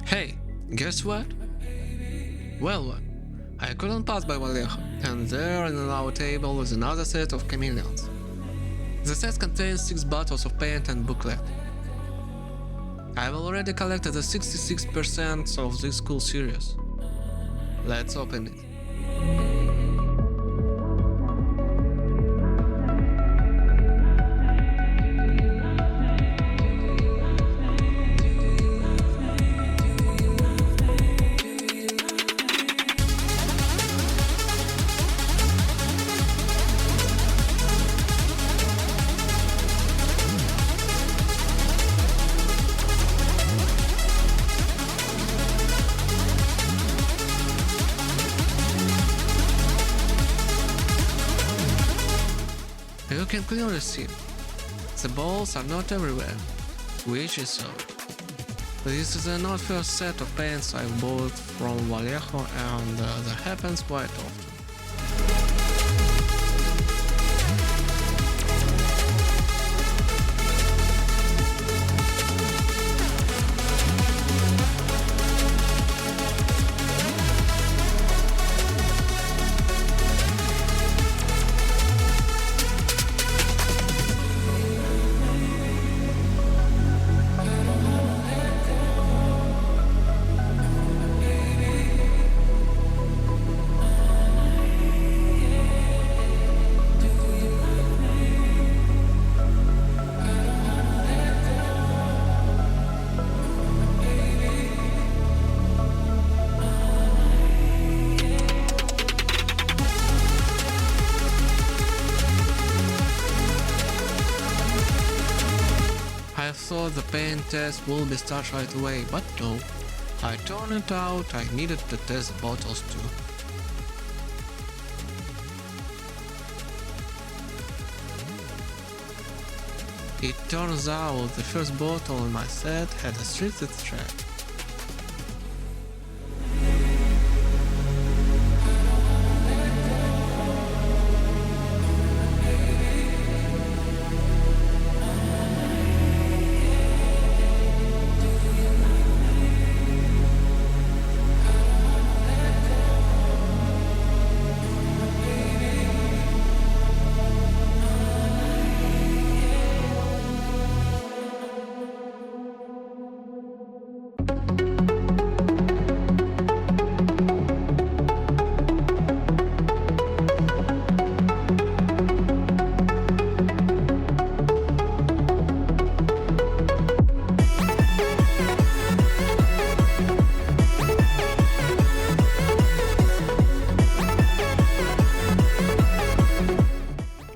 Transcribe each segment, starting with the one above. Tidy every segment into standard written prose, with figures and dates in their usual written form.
Hey, guess what? Well, what? I couldn't pass by Vallejo, and there in our table is another set of chameleons. The set contains 6 bottles of paint and booklet. I've already collected the 66% of this cool series. Let's open it. You can clearly see the balls are not everywhere, which is so. This is not first set of paints I've bought from Vallejo, and that happens quite often. I thought the paint test will be started right away, but no. I turned it out I needed to test the bottles too. It turns out the first bottle in my set had a twisted thread.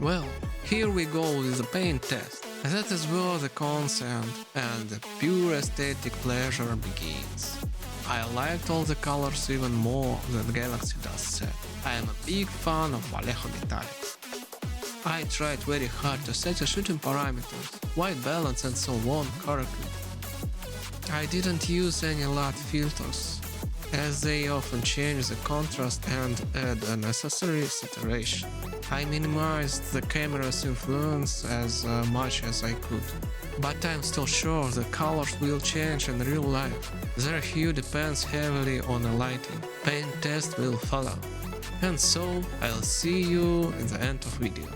Well, here we go with the paint test. That is where the consent and the pure aesthetic pleasure begins. I liked all the colors even more than Galaxy does set. I am a big fan of Vallejo metallics. I tried very hard to set the shooting parameters, white balance and so on correctly. I didn't use any LUT filters, as they often change the contrast and add unnecessary saturation. I minimized the camera's influence as much as I could. But I'm still sure the colors will change in real life. Their hue depends heavily on the lighting. Paint test will follow. And so, I'll see you in the end of video.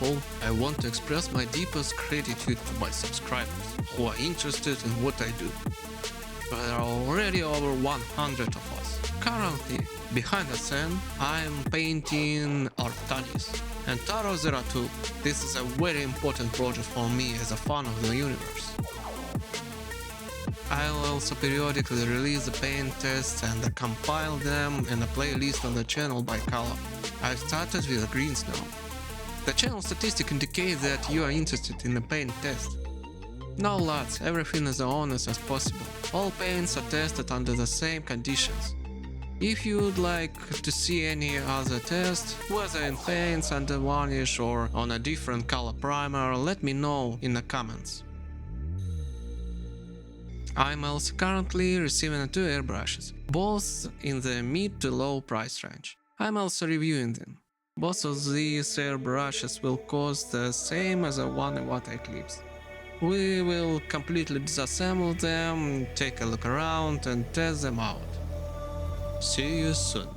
all, I want to express my deepest gratitude to my subscribers who are interested in what I do. There are already over 100 of us. Currently, behind the scene, I'm painting Arctanis and Taro 02. This is a very important project for me as a fan of the universe. I'll also periodically release the paint tests and compile them in a playlist on the channel by color. I've started with the greens now. The channel statistics indicate that you are interested in the paint test. No LUTs, everything is as honest as possible. All paints are tested under the same conditions. If you'd like to see any other test, whether in paints, under varnish or on a different color primer, let me know in the comments. I'm also currently receiving 2 airbrushes, both in the mid to low price range. I'm also reviewing them. Both of these airbrushes will cost the same as the one in Water Eclipse. We will completely disassemble them, take a look around and test them out. See you soon.